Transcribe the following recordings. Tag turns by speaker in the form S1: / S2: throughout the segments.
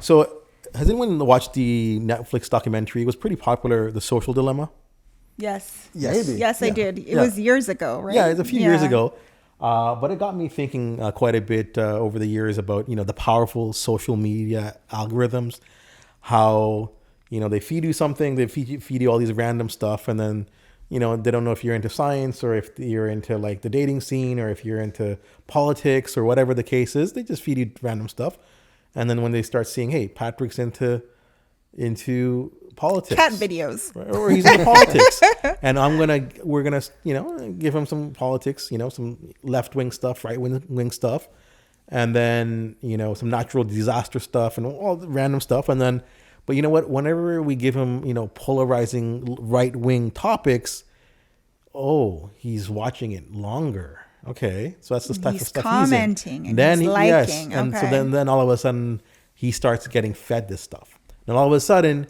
S1: So has anyone watched the Netflix documentary? It was pretty popular, The Social Dilemma.
S2: Yes.
S1: Yes.
S3: Maybe.
S2: Yes, I did. It was years ago, right?
S1: Yeah, it's a few years ago. But it got me thinking quite a bit over the years about, the powerful social media algorithms, how, they feed you something, they feed you all these random stuff. And then, they don't know if you're into science or if you're into like the dating scene or if you're into politics or whatever the case is. They just feed you random stuff. And then when they start seeing, hey, Patrick's into politics,
S2: cat videos,
S1: or he's into politics, and we're gonna give him some politics, some left-wing stuff, right-wing stuff, and then some natural disaster stuff and all the random stuff. And then, but you know what, whenever we give him polarizing right-wing topics, he's watching it longer. Okay, so that's the type of stuff
S2: commenting
S1: he's in.
S2: And
S1: then
S2: he's liking.
S1: Yes, and
S2: okay.
S1: so then all of a sudden he starts getting fed this stuff. And all of a sudden,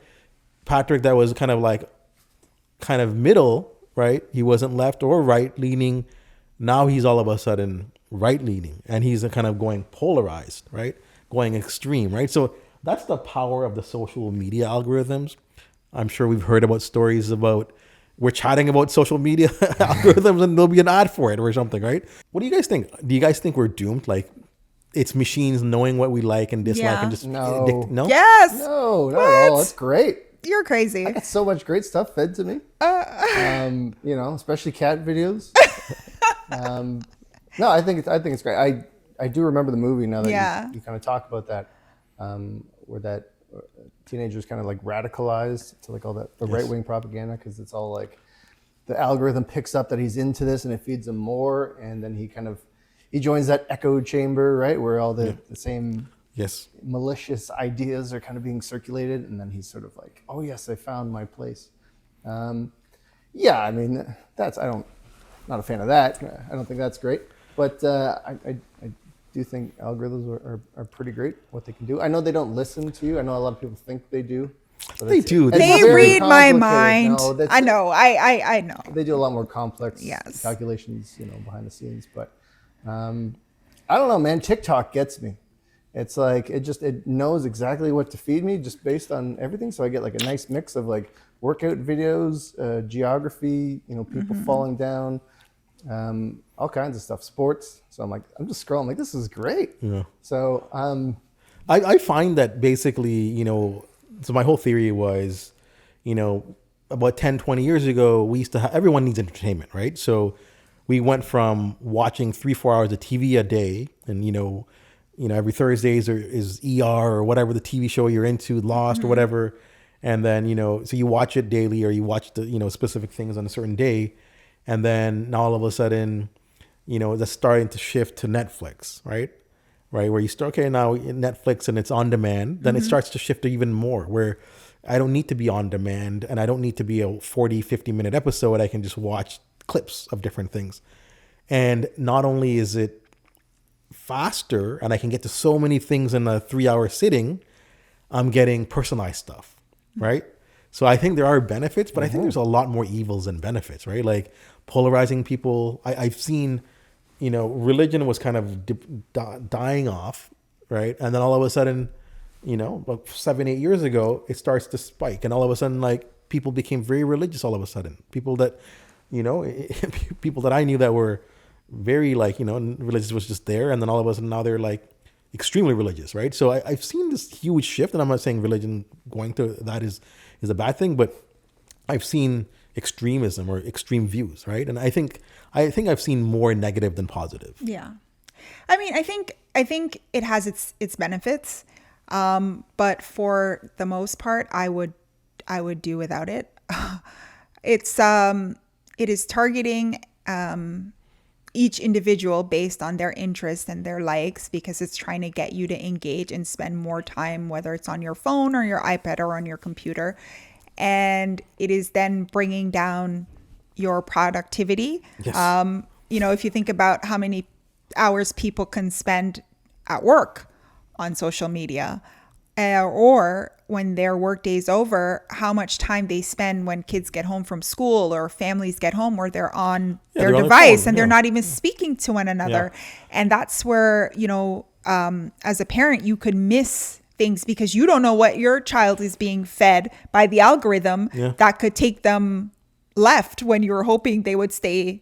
S1: Patrick, that was kind of middle, right? He wasn't left or right leaning. Now he's all of a sudden right leaning, and he's kind of going polarized, right? Going extreme, right? So that's the power of the social media algorithms. I'm sure we've heard about stories about we're chatting about social media algorithms and there'll be an ad for it or something, right? What do you guys think? Do you guys think we're doomed? Like it's machines knowing what we like and dislike and just
S3: no.
S1: No?
S2: Yes.
S3: No, not at all. That's great.
S2: You're crazy.
S3: I got so much great stuff fed to me. Especially cat videos. No, I think it's great. I do remember the movie now that you kind of talk about that, where that teenagers kind of like radicalized to like all the right-wing propaganda, because it's all like the algorithm picks up that he's into this and it feeds him more, and then he joins that echo chamber, right, where all the same malicious ideas are kind of being circulated, and then he's sort of like, oh yes, I found my place. I mean, not a fan of that. I don't think that's great, but I do think algorithms are pretty great, what they can do. I know they don't listen to you. I know a lot of people think they do.
S1: They do.
S2: They read my mind.
S3: No,
S2: I know. I know.
S3: They do a lot more complex calculations, behind the scenes. But I don't know, man. TikTok gets me. It's like it knows exactly what to feed me just based on everything. So I get like a nice mix of like workout videos, geography, people falling down. All kinds of stuff, sports. So I'm just scrolling like, this is great. Yeah. So
S1: I find that basically, so my whole theory was, about 10, 20 years ago, we used to have, everyone needs entertainment, right? So we went from watching 3-4 hours of TV a day, and every Thursdays is ER or whatever the TV show you're into, Lost or whatever, and then so you watch it daily, or you watch the specific things on a certain day. And then now all of a sudden, that's starting to shift to Netflix, right? Right, where you start, now Netflix and it's on demand. Then it starts to shift even more, where I don't need to be on demand and I don't need to be a 40, 50-minute episode. I can just watch clips of different things. And not only is it faster and I can get to so many things in a 3-hour sitting, I'm getting personalized stuff, right? So I think there are benefits, but I think there's a lot more evils than benefits, right? Like polarizing people. I've seen, religion was kind of dying off, right? And then all of a sudden, about 7-8 years ago, it starts to spike. And all of a sudden, like people became very religious all of a sudden. People that, people that I knew that were very like, religious was just there. And then all of a sudden now they're like extremely religious, right? So I've seen this huge shift, and I'm not saying religion going to that is a bad thing, but I've seen extremism or extreme views, right? And I think I've seen more negative than positive.
S2: Yeah. I mean, I think it has its benefits. But for the most part, I would do without it. It is targeting, each individual based on their interests and their likes, because it's trying to get you to engage and spend more time, whether it's on your phone or your iPad or on your computer. And it is then bringing down your productivity. Yes. If you think about how many hours people can spend at work on social media, or when their work day's over, how much time they spend when kids get home from school or families get home, where they're on their device and they're not even speaking to one another. Yeah. And that's where, as a parent, you could miss things because you don't know what your child is being fed by the algorithm that could take them left when you were hoping they would stay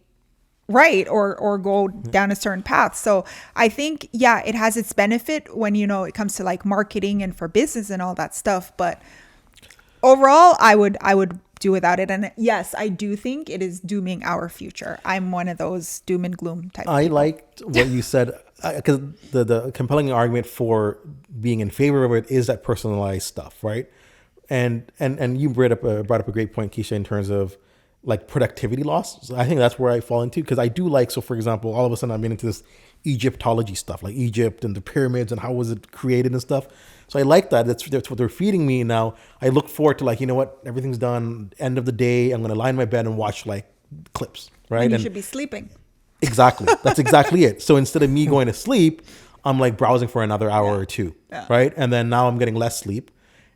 S2: right or go down a certain path. So I think, it has its benefit when, it comes to like marketing and for business and all that stuff. But overall, I would do without it. And yes, I do think it is dooming our future. I'm one of those doom and gloom type
S1: I
S2: people.
S1: liked what you said, because the compelling argument for being in favor of it is that personalized stuff, right? And you brought up a great point, Keisha, in terms of like productivity loss. So I think that's where I fall into, because I do like, so for example, all of a sudden I'm into this Egyptology stuff, like Egypt and the pyramids and how was it created and stuff. So I like that. That's what they're feeding me now. I look forward to, like, you know what, everything's done. End of the day, I'm going to lie in my bed and watch like clips, right?
S2: And you should be sleeping.
S1: Exactly. That's exactly it. So instead of me going to sleep, I'm like browsing for another hour or two, right? And then now I'm getting less sleep.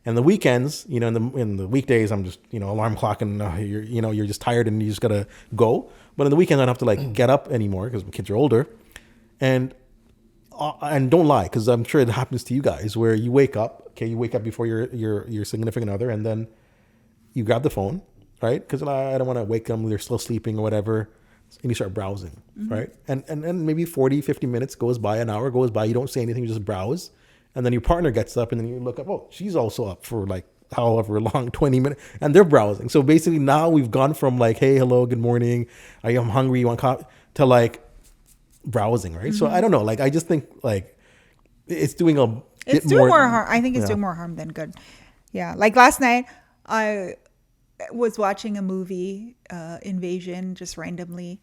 S1: And the weekends, in the weekdays, I'm just, alarm clock and you're just tired and you just gotta go. But in the weekend, I don't have to like get up anymore because my kids are older. And don't lie, because I'm sure it happens to you guys where you wake up. Okay, you wake up before your significant other, and then you grab the phone, right? Because I don't want to wake them; they're still sleeping or whatever. And you start browsing, right? And maybe 40, 50 minutes goes by, an hour goes by. You don't say anything; you just browse. And then your partner gets up, and then you look up. Oh, she's also up for like however long, 20 minutes, and they're browsing. So basically, now we've gone from like, "Hey, hello, good morning. I'm hungry. You want coffee?" to like browsing, right? So I don't know. Like, I just think like it's doing a bit more
S2: harm. I think it's doing more harm than good. Yeah. Like last night, I was watching a movie, Invasion, just randomly.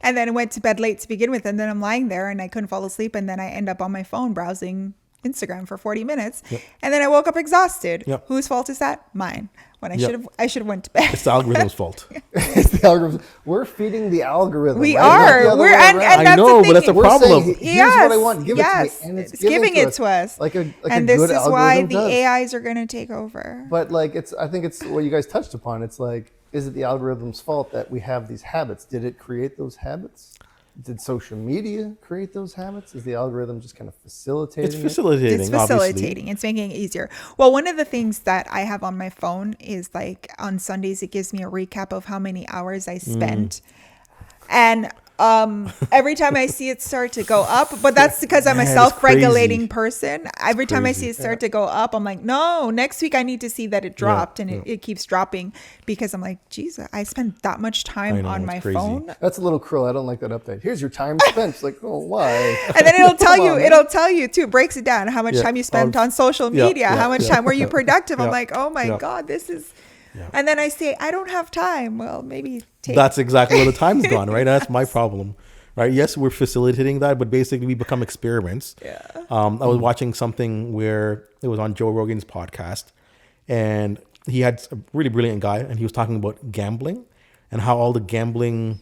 S2: And then I went to bed late to begin with. And then I'm lying there and I couldn't fall asleep. And then I end up on my phone browsing Instagram for 40 minutes.
S1: Yep.
S2: And then I woke up exhausted.
S1: Yep.
S2: Whose fault is that? Mine. When I should have went to bed.
S1: It's the algorithm's fault.
S3: It's the algorithm. We're feeding the algorithm.
S2: We
S3: right?
S2: are. We're and that's
S1: I know,
S2: the thing.
S1: but that's a problem.
S3: Saying, here's what I want. Give it to me. And
S2: it's giving it to us.
S3: Like
S2: and
S3: a
S2: this
S3: good
S2: is why
S3: algorithm
S2: the
S3: does.
S2: AIs are going to take over.
S3: But like I think it's what you guys touched upon. It's like, is it the algorithm's fault that we have these habits? Did it create those habits? Did social media create those habits? Is the algorithm just kind of facilitating
S1: It's facilitating.
S2: It's facilitating. It's making it easier. Well, one of the things that I have on my phone is like on Sundays, it gives me a recap of how many hours I spent. And every time I see it start to go up, but that's because I'm a self-regulating person. Every time I see it start to go up, I'm like, no, next week I need to see that it dropped, and it keeps dropping, because I'm like, geez, I spent that much time on my phone.
S3: That's a little cruel. I don't like that update. Here's your time spent. It's like, oh, why?
S2: And then it'll tell you too, breaks it down, how much time you spent on social media, how much time were you productive. I'm like, oh my God, this is... Yeah. And then I say, I don't have time. Well, maybe
S1: that's exactly where the time's gone, right? That's my problem, right? Yes, we're facilitating that, but basically we become experiments.
S2: Yeah.
S1: I was watching something where it was on Joe Rogan's podcast, and he had a really brilliant guy, and he was talking about gambling and how all the gambling,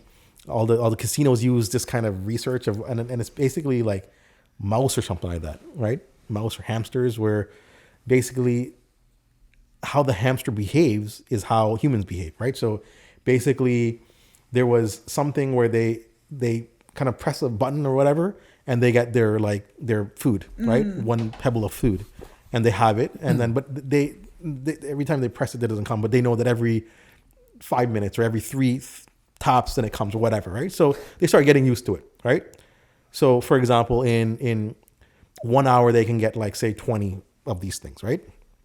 S1: all the casinos use this kind of research of, and it's basically like mouse or something like that, right? Mouse or hamsters, where basically how the hamster behaves is how humans behave, right? So basically there was something where they kind of press a button or whatever, and they get their food, right? One pebble of food, and they have it. And then, but they every time they press it, it doesn't come, but they know that every 5 minutes or every 3 taps, then it comes or whatever, right? So they start getting used to it, right? So for example, in 1 hour, they can get like, say 20 of these things, right?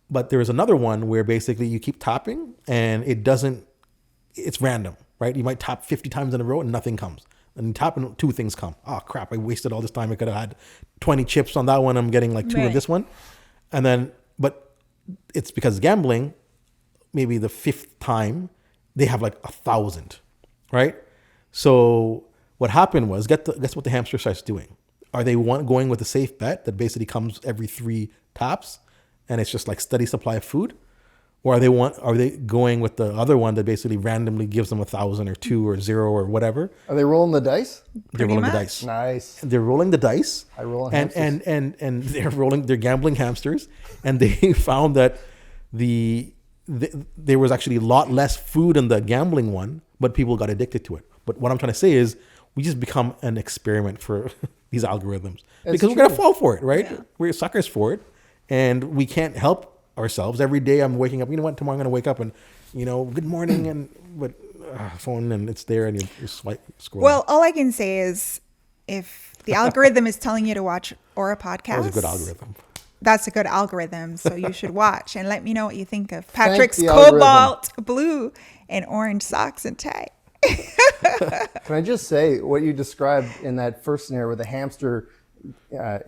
S1: But there is another one where basically you keep tapping and it's random, right? You might tap 50 times in a row and nothing comes. And you tap and 2 things come. Oh crap, I wasted all this time. I could have had 20 chips on that one. I'm getting like 2 of this one. And then, but it's because gambling, maybe the 5th time they have like 1,000, right? So what happened was, guess what the hamster starts doing? Are they going with a safe bet that basically comes every 3 taps? And it's just like steady supply of food? Or are they going with the other one that basically randomly gives them 1,000 or 2 or 0 or whatever?
S3: Are they rolling the dice?
S1: They're rolling the dice.
S3: Nice.
S1: They're rolling the dice.
S3: I roll
S1: and they're gambling hamsters. And they found that there was actually a lot less food in the gambling one, but people got addicted to it. But what I'm trying to say is, we just become an experiment for these algorithms, because we're going to fall for it, right? Yeah. We're suckers for it. and we can't help ourselves. Every day I'm waking up. You know what? Tomorrow I'm going to wake up and, good morning, and but phone, and it's there, and you're scrolling.
S2: Well, all I can say is, if the algorithm is telling you to watch Aura Podcast,
S1: that was a good algorithm.
S2: That's a good algorithm, so you should watch and let me know what you think of Patrick's
S3: the
S2: cobalt blue and orange socks and tie.
S3: Can I just say what you described in that first scenario where the hamster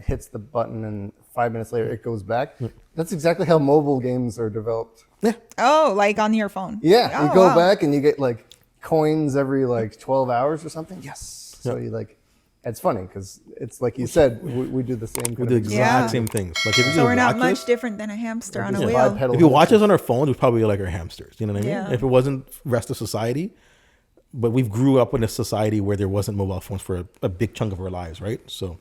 S3: hits the button and 5 minutes later it goes back? That's exactly how mobile games are developed.
S1: Yeah.
S2: Oh, like on your phone?
S3: Yeah,
S2: Oh,
S3: you go
S2: wow.
S3: back and you get like coins every like 12 hours or something. Yes. So you like, it's funny because it's like you said, we do the same.
S1: We do the exact same things. Like if
S2: So
S1: you
S2: we're not
S1: watch
S2: much
S1: us,
S2: different than a hamster on a
S3: just
S2: wheel.
S3: bipedal
S1: if you watch
S3: hamsters.
S1: us on our phones, we probably like our hamsters. You know what I mean?
S2: Yeah.
S1: If it wasn't rest of society, but we've grew up in a society where there wasn't mobile phones for a big chunk of our lives, right? So